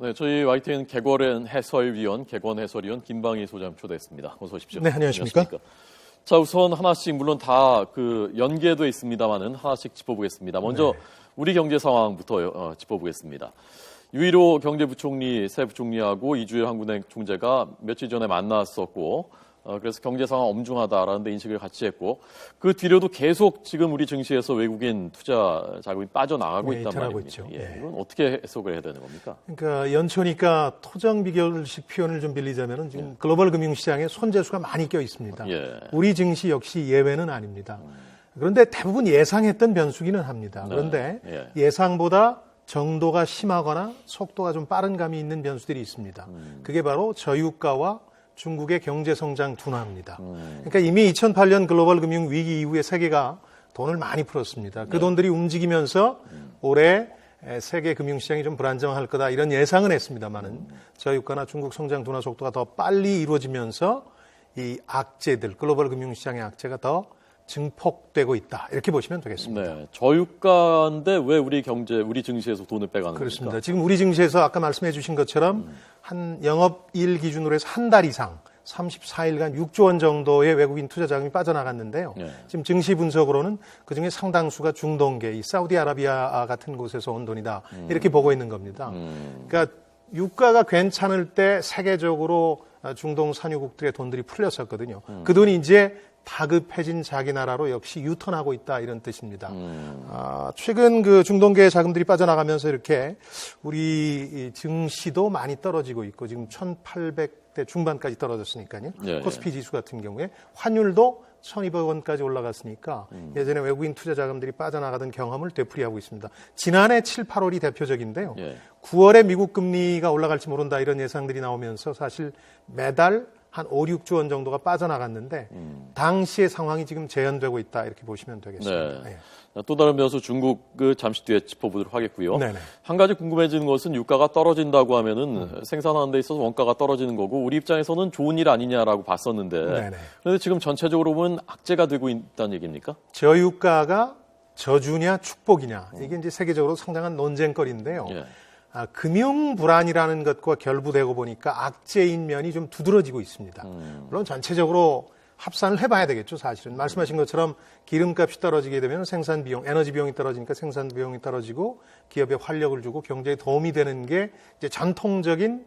네, 저희 YTN 개괄은 해설위원, 개관 해설위원 김방희 소장 초대했습니다. 어서 오십시오. 네, 안녕하십니까? 자, 우선 하나씩 물론 다 연계돼 있습니다만은 하나씩 짚어보겠습니다. 먼저 우리 경제 상황부터 짚어보겠습니다. 유일호 경제부총리, 새 부총리하고 이주일 한국은행 총재가 며칠 전에 만났었고, 그래서 경제 상황 엄중하다라는 데 인식을 같이 했고, 그 뒤로도 계속 지금 우리 증시에서 외국인 투자 자금이 빠져나가고 있단 말입니다. 이건 어떻게 해석을 해야 되는 겁니까? 그러니까 연초니까 토정 비결식 표현을 좀 빌리자면은 지금 글로벌 금융시장에 손재수가 많이 껴 있습니다. 우리 증시 역시 예외는 아닙니다. 그런데 대부분 예상했던 변수기는 합니다. 그런데 예상보다 정도가 심하거나 속도가 좀 빠른 감이 있는 변수들이 있습니다. 그게 바로 저유가와 중국의 경제 성장 둔화입니다. 그러니까 이미 2008년 글로벌 금융 위기 이후에 세계가 돈을 많이 풀었습니다. 그 돈들이 움직이면서 올해 세계 금융시장이 좀 불안정할 거다 이런 예상은 했습니다만은 저유가나 중국 성장 둔화 속도가 더 빨리 이루어지면서 이 악재들, 글로벌 금융시장의 악재가 더 증폭되고 있다. 이렇게 보시면 되겠습니다. 네, 저유가인데 왜 우리 증시에서 돈을 빼가는 그렇습니다. 겁니까? 지금 우리 증시에서 아까 말씀해 주신 것처럼 한 영업일 기준으로 해서 한 달 이상 34일간 6조 원 정도의 외국인 투자 자금이 빠져나갔는데요. 지금 증시 분석으로는 그중에 상당수가 중동계, 이 사우디아라비아 같은 곳에서 온 돈이다. 이렇게 보고 있는 겁니다. 그러니까 유가가 괜찮을 때 세계적으로 중동 산유국들의 돈들이 풀렸었거든요. 그 돈이 이제 다급해진 자기 나라로 역시 유턴하고 있다 이런 뜻입니다. 최근 그 중동계 자금들이 빠져나가면서 이렇게 우리 증시도 많이 떨어지고 있고 지금 1,800대 중반까지 떨어졌으니까요. 코스피 지수 같은 경우에 환율도 1,200원까지 올라갔으니까 예전에 외국인 투자 자금들이 빠져나가던 경험을 되풀이하고 있습니다. 지난해 7, 8월이 대표적인데요. 9월에 미국 금리가 올라갈지 모른다 이런 예상들이 나오면서 사실 매달 한 5, 6조 원 정도가 빠져나갔는데 당시의 상황이 지금 재현되고 있다 이렇게 보시면 되겠습니다. 또 다른 변수 중국 잠시 뒤에 짚어보도록 하겠고요. 네네. 한 가지 궁금해지는 것은 유가가 떨어진다고 하면은 생산하는 데 있어서 원가가 떨어지는 거고 우리 입장에서는 좋은 일 아니냐라고 봤었는데 그런데 지금 전체적으로 보면 악재가 되고 있다는 얘기입니까? 저유가가 저주냐 축복이냐 이게 이제 세계적으로 상당한 논쟁거리인데요. 금융 불안이라는 것과 결부되고 보니까 악재인 면이 좀 두드러지고 있습니다. 물론 전체적으로 합산을 해봐야 되겠죠, 사실은. 말씀하신 것처럼 기름값이 떨어지게 되면 생산 비용, 에너지 비용이 떨어지니까 생산 비용이 떨어지고 기업에 활력을 주고 경제에 도움이 되는 게 이제 전통적인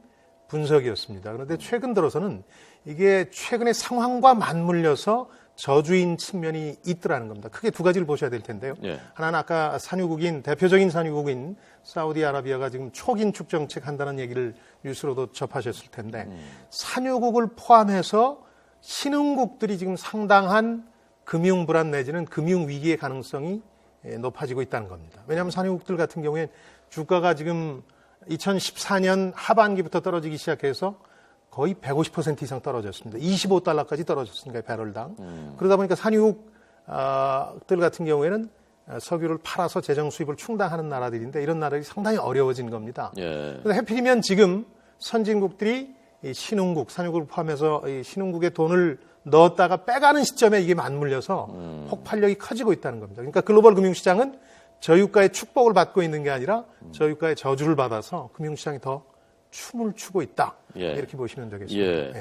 분석이었습니다. 그런데 최근 들어서는 이게 최근의 상황과 맞물려서 저주인 측면이 있더라는 겁니다. 크게 두 가지를 보셔야 될 텐데요. 하나는 아까 대표적인 산유국인 사우디아라비아가 지금 초긴축 정책 한다는 얘기를 뉴스로도 접하셨을 텐데 산유국을 포함해서 신흥국들이 지금 상당한 금융 불안 내지는 금융 위기의 가능성이 높아지고 있다는 겁니다. 왜냐하면 산유국들 같은 경우에 주가가 지금 2014년 하반기부터 떨어지기 시작해서 거의 150% 이상 떨어졌습니다. 25달러까지 떨어졌으니까 배럴당. 그러다 보니까 산유국들 같은 경우에는 석유를 팔아서 재정 수입을 충당하는 나라들인데 이런 나라들이 상당히 어려워진 겁니다. 그런데 해필이면 지금 선진국들이 이 신흥국, 산유국을 포함해서 이 신흥국의 돈을 넣었다가 빼가는 시점에 이게 맞물려서 폭발력이 커지고 있다는 겁니다. 그러니까 글로벌 금융시장은 저유가의 축복을 받고 있는 게 아니라 저유가의 저주를 받아서 금융시장이 더 춤을 추고 있다. 이렇게 보시면 되겠습니다.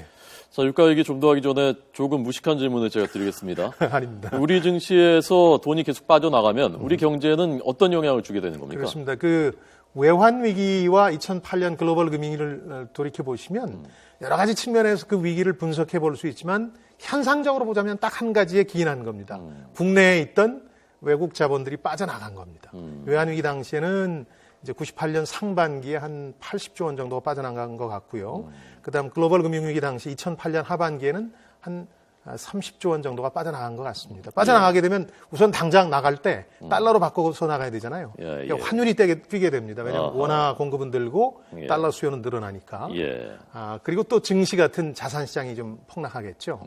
자, 유가 얘기 좀 더 하기 전에 조금 무식한 질문을 제가 드리겠습니다. 아닙니다. 우리 증시에서 돈이 계속 빠져나가면 우리 경제에는 어떤 영향을 주게 되는 겁니까? 그렇습니다. 그 외환 위기와 2008년 글로벌 금융위기를 돌이켜 보시면 여러 가지 측면에서 그 위기를 분석해 볼 수 있지만 현상적으로 보자면 딱 한 가지에 기인한 겁니다. 국내에 있던 외국 자본들이 빠져나간 겁니다. 외환 위기 당시에는 이제 98년 상반기에 한 80조 원 정도가 빠져나간 것 같고요. 그다음 글로벌 금융위기 당시 2008년 하반기에는 한 30조 원 정도가 빠져나간 것 같습니다. 빠져나가게 되면 우선 당장 나갈 때 달러로 바꿔서 나가야 되잖아요. 그러니까 환율이 뛰게 됩니다. 왜냐하면 원화 공급은 늘고 달러 수요는 늘어나니까. 그리고 또 증시 같은 자산 시장이 좀 폭락하겠죠.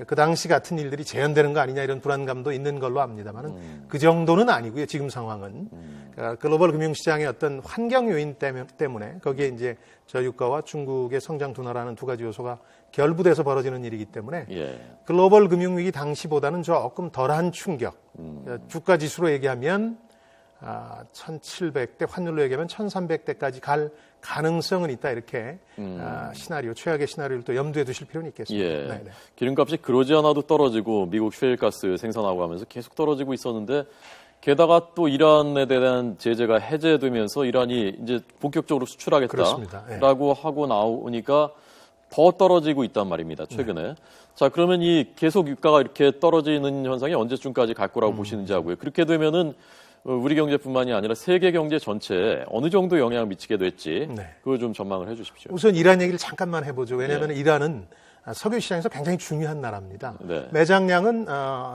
그 당시 같은 일들이 재현되는 거 아니냐 이런 불안감도 있는 걸로 압니다만은 그 정도는 아니고요. 지금 상황은. 그러니까 글로벌 금융시장의 어떤 환경 요인 때문에 거기에 이제 저유가와 중국의 성장 둔화라는 두 가지 요소가 결부돼서 벌어지는 일이기 때문에 글로벌 금융위기 당시보다는 조금 덜한 충격. 주가 지수로 얘기하면 1700대, 환율로 얘기하면 1300대까지 갈 가능성은 있다. 이렇게 시나리오, 최악의 시나리오를 또 염두에 두실 필요는 있겠습니다. 예. 네네. 기름값이 그러지 않아도 떨어지고 미국 셰일가스 생산하고 하면서 계속 떨어지고 있었는데 게다가 또 이란에 대한 제재가 해제되면서 이란이 이제 본격적으로 수출하겠다라고 하고 나오니까 더 떨어지고 있단 말입니다. 최근에. 네. 자, 그러면 이 계속 유가가 이렇게 떨어지는 현상이 언제쯤까지 갈 거라고 보시는지 하고요. 그렇게 되면은 우리 경제뿐만이 아니라 세계 경제 전체에 어느 정도 영향을 미치게 될지 그걸 좀 전망을 해 주십시오. 우선 이란 얘기를 잠깐만 해보죠. 왜냐하면 이란은 석유 시장에서 굉장히 중요한 나라입니다. 매장량은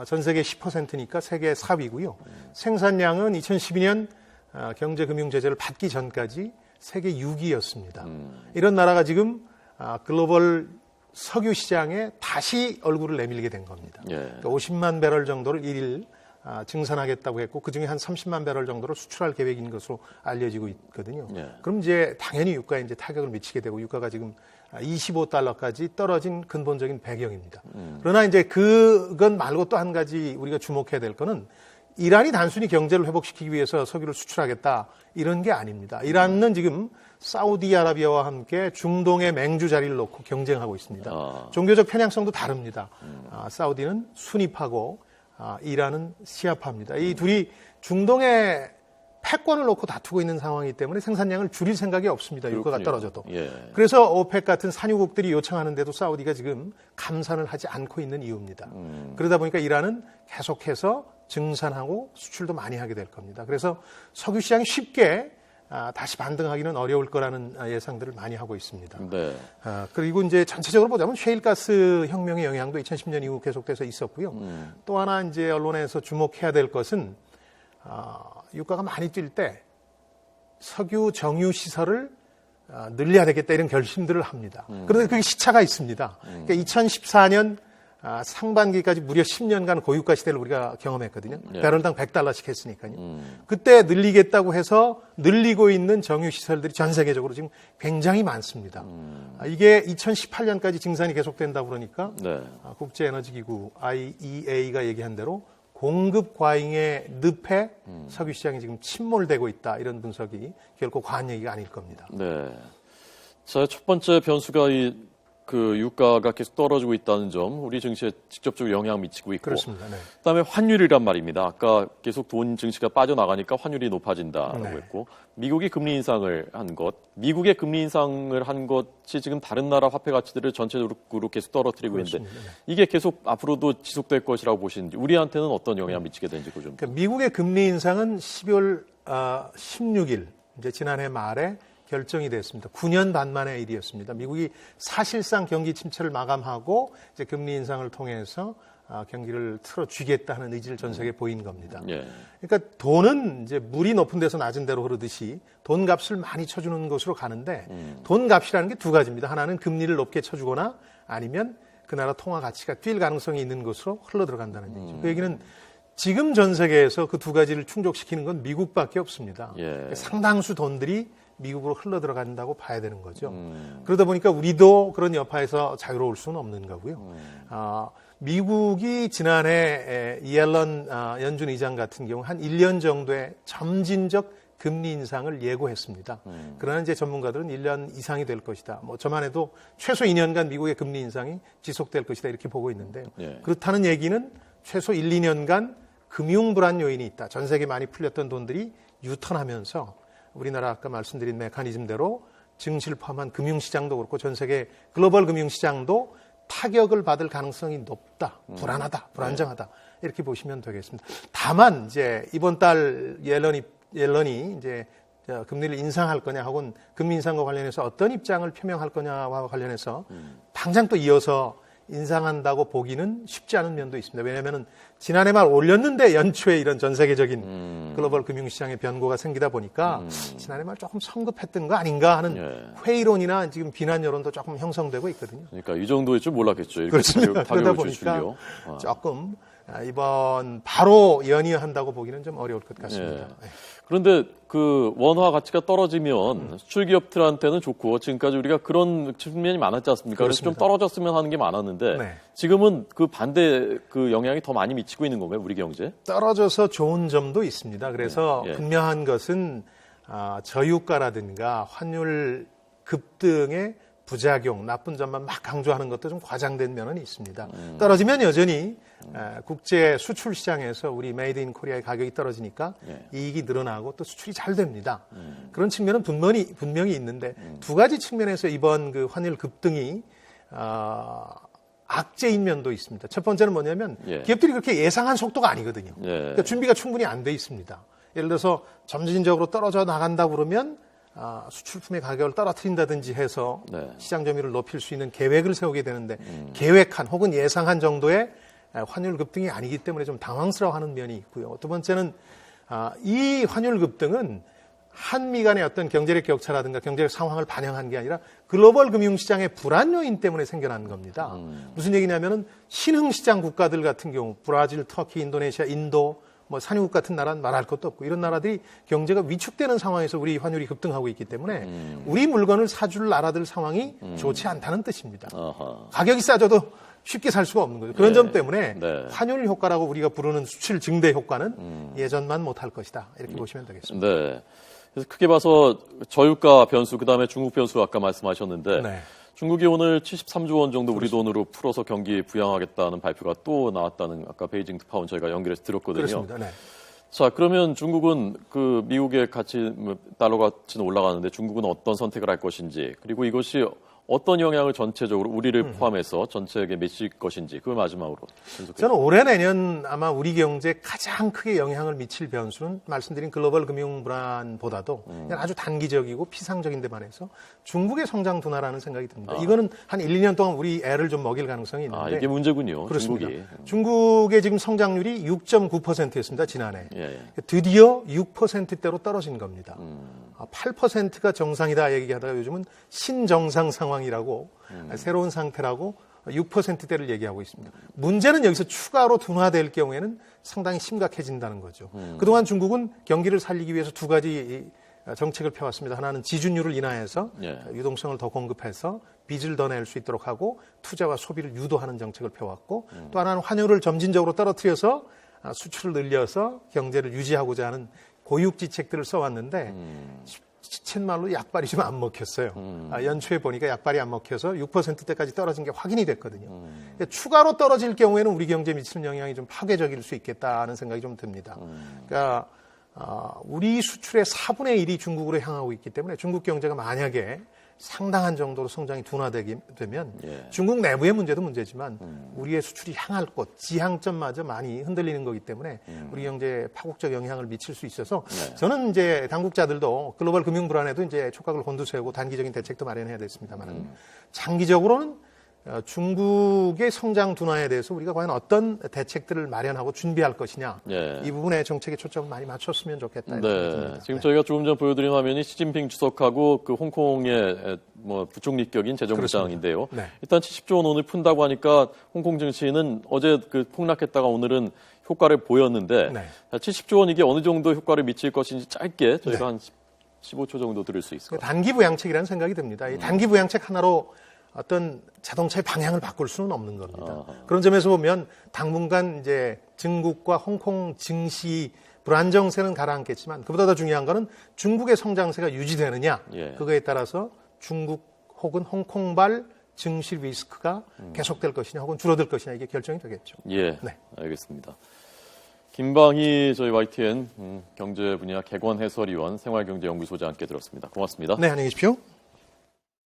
전 세계 10%니까 세계 4위고요. 생산량은 2012년 경제금융 제재를 받기 전까지 세계 6위였습니다. 이런 나라가 지금 글로벌 석유 시장에 다시 얼굴을 내밀게 된 겁니다. 그러니까 50만 배럴 정도를 일일 증산하겠다고 했고 그중에 한 30만 배럴 정도를 수출할 계획인 것으로 알려지고 있거든요. 그럼 이제 당연히 유가에 이제 타격을 미치게 되고 유가가 지금 25달러까지 떨어진 근본적인 배경입니다. 그러나 이제 그건 말고 또 한 가지 우리가 주목해야 될 거는 이란이 단순히 경제를 회복시키기 위해서 석유를 수출하겠다 이런 게 아닙니다. 이란은 지금 사우디아라비아와 함께 중동의 맹주 자리를 놓고 경쟁하고 있습니다. 종교적 편향성도 다릅니다. 사우디는 수니파고 이란은 시아파입니다. 이 둘이 중동의 패권을 놓고 다투고 있는 상황이기 때문에 생산량을 줄일 생각이 없습니다. 유가가 떨어져도. 그래서 오펙 같은 산유국들이 요청하는데도 사우디가 지금 감산을 하지 않고 있는 이유입니다. 그러다 보니까 이란은 계속해서 증산하고 수출도 많이 하게 될 겁니다. 그래서 석유 시장이 쉽게 다시 반등하기는 어려울 거라는 예상들을 많이 하고 있습니다. 그리고 이제 전체적으로 보자면 셰일가스 혁명의 영향도 2010년 이후 계속돼서 있었고요. 또 하나 이제 언론에서 주목해야 될 것은 유가가 많이 뛸 때 석유 정유 시설을 늘려야 되겠다 이런 결심들을 합니다. 그런데 그게 시차가 있습니다. 그러니까 2014년 상반기까지 무려 10년간 고유가 시대를 우리가 경험했거든요. 배럴당 $100씩 했으니까요. 그때 늘리겠다고 해서 늘리고 있는 정유 시설들이 전 세계적으로 지금 굉장히 많습니다. 이게 2018년까지 증산이 계속된다고 그러니까 국제에너지기구 IEA가 얘기한 대로 공급 과잉의 늪에 석유 시장이 지금 침몰되고 있다. 이런 분석이 결코 과한 얘기가 아닐 겁니다. 자, 첫 번째 변수가 그 유가가 계속 떨어지고 있다는 점, 우리 증시에 직접적으로 영향 미치고 있고, 그렇습니다. 그다음에 환율이란 말입니다. 아까 계속 돈 증시가 빠져나가니까 환율이 높아진다라고 했고, 미국이 금리 인상을 한 것, 미국의 금리 인상을 한 것이 지금 다른 나라 화폐 가치들을 전체적으로 계속 떨어뜨리고 있는데 이게 계속 앞으로도 지속될 것이라고 보시는지, 우리한테는 어떤 영향 미치게 되는지 좀. 그러니까 미국의 금리 인상은 12월 16일 이제 지난해 말에 결정이 됐습니다. 9년 반 만의 일이었습니다. 미국이 사실상 경기 침체를 마감하고 이제 금리 인상을 통해서 경기를 틀어쥐겠다는 의지를 전 세계에 보인 겁니다. 그러니까 돈은 이제 물이 높은 데서 낮은 데로 흐르듯이 돈 값을 많이 쳐주는 것으로 가는데 돈 값이라는 게 두 가지입니다. 하나는 금리를 높게 쳐주거나 아니면 그 나라 통화 가치가 뛸 가능성이 있는 것으로 흘러 들어간다는 얘기죠. 그 얘기는 지금 전 세계에서 그 두 가지를 충족시키는 건 미국밖에 없습니다. 상당수 돈들이 미국으로 흘러 들어간다고 봐야 되는 거죠. 그러다 보니까 우리도 그런 여파에서 자유로울 수는 없는 거고요. 미국이 지난해 이앨런 연준 의장 같은 경우 한 1년 정도의 점진적 금리 인상을 예고했습니다. 그러나 이제 전문가들은 1년 이상이 될 것이다. 뭐 저만 해도 최소 2년간 미국의 금리 인상이 지속될 것이다 이렇게 보고 있는데요. 그렇다는 얘기는 최소 1, 2년간 금융 불안 요인이 있다. 전 세계 많이 풀렸던 돈들이 유턴하면서 우리나라 아까 말씀드린 메커니즘대로 증시를 포함한 금융시장도 그렇고 전 세계 글로벌 금융시장도 타격을 받을 가능성이 높다, 불안하다, 불안정하다 이렇게 보시면 되겠습니다. 다만 이제 이번 달 옐런이 이제 금리를 인상할 거냐 혹은 금리 인상과 관련해서 어떤 입장을 표명할 거냐와 관련해서 당장 또 이어서 인상한다고 보기는 쉽지 않은 면도 있습니다. 왜냐하면 지난해 말 올렸는데 연초에 이런 전 세계적인 글로벌 금융시장의 변고가 생기다 보니까 지난해 말 조금 성급했던 거 아닌가 하는 회의론이나 지금 비난 여론도 조금 형성되고 있거든요. 그러니까 이 정도일 줄 몰랐겠죠. 그렇습니다. 그러다 보니까 조금 이번 바로 연이어한다고 보기는 좀 어려울 것 같습니다. 그런데 그 원화 가치가 떨어지면 수출 기업들한테는 좋고 지금까지 우리가 그런 측면이 많았지 않습니까? 그래서 좀 떨어졌으면 하는 게 많았는데 네. 지금은 그 반대 그 영향이 더 많이 미치고 있는 건가요, 우리 경제? 떨어져서 좋은 점도 있습니다. 그래서 예. 분명한 것은 저유가라든가 환율 급등의 부작용, 나쁜 점만 막 강조하는 것도 좀 과장된 면은 있습니다. 떨어지면 여전히 국제 수출 시장에서 우리 메이드 인 코리아의 가격이 떨어지니까 이익이 늘어나고 또 수출이 잘 됩니다. 그런 측면은 분명히 있는데 두 가지 측면에서 이번 그 환율 급등이 악재인 면도 있습니다. 첫 번째는 뭐냐면 기업들이 그렇게 예상한 속도가 아니거든요. 그러니까 준비가 충분히 안 돼 있습니다. 예를 들어서 점진적으로 떨어져 나간다 그러면 수출품의 가격을 떨어뜨린다든지 해서 시장 점유율을 높일 수 있는 계획을 세우게 되는데 계획한 혹은 예상한 정도의 환율 급등이 아니기 때문에 좀 당황스러워하는 면이 있고요. 두 번째는 이 환율 급등은 한미 간의 어떤 경제력 격차라든가 경제력 상황을 반영한 게 아니라 글로벌 금융시장의 불안 요인 때문에 생겨난 겁니다. 무슨 얘기냐면은 신흥시장 국가들 같은 경우 브라질, 터키, 인도네시아, 인도 뭐 산유국 같은 나라는 말할 것도 없고 이런 나라들이 경제가 위축되는 상황에서 우리 환율이 급등하고 있기 때문에 우리 물건을 사줄 나라들 상황이 좋지 않다는 뜻입니다. 가격이 싸져도 쉽게 살 수가 없는 거죠. 그런 점 때문에 환율 효과라고 우리가 부르는 수출 증대 효과는 예전만 못할 것이다. 이렇게 보시면 되겠습니다. 네. 그래서 크게 봐서 저유가 변수, 그다음에 중국 변수 아까 말씀하셨는데 중국이 오늘 73조 원 정도 우리 돈으로 풀어서 경기 부양하겠다는 발표가 또 나왔다는 아까 베이징 특파원 저희가 연결해서 들었거든요. 그렇습니다. 네. 자, 그러면 중국은 그 미국의 가치, 달러 가치는 올라가는데 중국은 어떤 선택을 할 것인지, 그리고 이것이 어떤 영향을 전체적으로 우리를 포함해서 전체에게 미칠 것인지, 그걸 마지막으로. 저는 올해 내년 아마 우리 경제에 가장 크게 영향을 미칠 변수는 말씀드린 글로벌 금융 불안보다도 그냥 아주 단기적이고 피상적인 데 반해서 중국의 성장 둔화라는 생각이 듭니다. 이거는 한 1, 2년 동안 우리 애를 좀 먹일 가능성이 있는데. 이게 문제군요. 그렇습니다. 중국이. 중국의 지금 성장률이 6.9%였습니다. 지난해. 드디어 6%대로 떨어진 겁니다. 8%가 정상이다 얘기하다가 요즘은 신정상 상황이라고 새로운 상태라고 6%대를 얘기하고 있습니다. 문제는 여기서 추가로 둔화될 경우에는 상당히 심각해진다는 거죠. 그동안 중국은 경기를 살리기 위해서 두 가지 정책을 펴왔습니다. 하나는 지준율을 인하해서 유동성을 더 공급해서 빚을 더 낼 수 있도록 하고 투자와 소비를 유도하는 정책을 펴왔고 또 하나는 환율을 점진적으로 떨어뜨려서 수출을 늘려서 경제를 유지하고자 하는 고육지책들을 써왔는데 시쳇말로 약발이 좀 안 먹혔어요. 연초에 보니까 약발이 안 먹혀서 6%대까지 떨어진 게 확인이 됐거든요. 추가로 떨어질 경우에는 우리 경제에 미치는 영향이 좀 파괴적일 수 있겠다는 생각이 좀 듭니다. 그러니까 우리 수출의 4분의 1이 중국으로 향하고 있기 때문에 중국 경제가 만약에 상당한 정도로 성장이 둔화되게 되면 중국 내부의 문제도 문제지만 우리의 수출이 향할 곳, 지향점마저 많이 흔들리는 거기 때문에 우리 경제에 파국적 영향을 미칠 수 있어서 저는 이제 당국자들도 글로벌 금융 불안에도 이제 촉각을 곤두세우고 단기적인 대책도 마련해야 됐습니다만 장기적으로는 중국의 성장 둔화에 대해서 우리가 과연 어떤 대책들을 마련하고 준비할 것이냐 이 부분에 정책의 초점을 많이 맞췄으면 좋겠다. 지금 저희가 조금 전 보여드린 화면이 시진핑 주석하고 그 홍콩의 뭐 부총리격인 재정부장인데요. 일단 70조 원 오늘 푼다고 하니까 홍콩 증시는 어제 그 폭락했다가 오늘은 효과를 보였는데 70조 원 이게 어느 정도 효과를 미칠 것인지 짧게 저희가 한 15초 정도 들을 수 있을 것 같아요. 단기 부양책이라는 생각이 듭니다. 이 단기 부양책 하나로 어떤 자동차의 방향을 바꿀 수는 없는 겁니다. 그런 점에서 보면 당분간 이제 중국과 홍콩 증시 불안정세는 가라앉겠지만 그보다 더 중요한 거는 중국의 성장세가 유지되느냐 그거에 따라서 중국 혹은 홍콩발 증시 리스크가 계속될 것이냐 혹은 줄어들 것이냐 이게 결정이 되겠죠. 알겠습니다. 김방희 저희 YTN 경제 분야 개건 해설위원 생활경제연구소장 함께 들었습니다. 고맙습니다. 네, 안녕히 계십시오.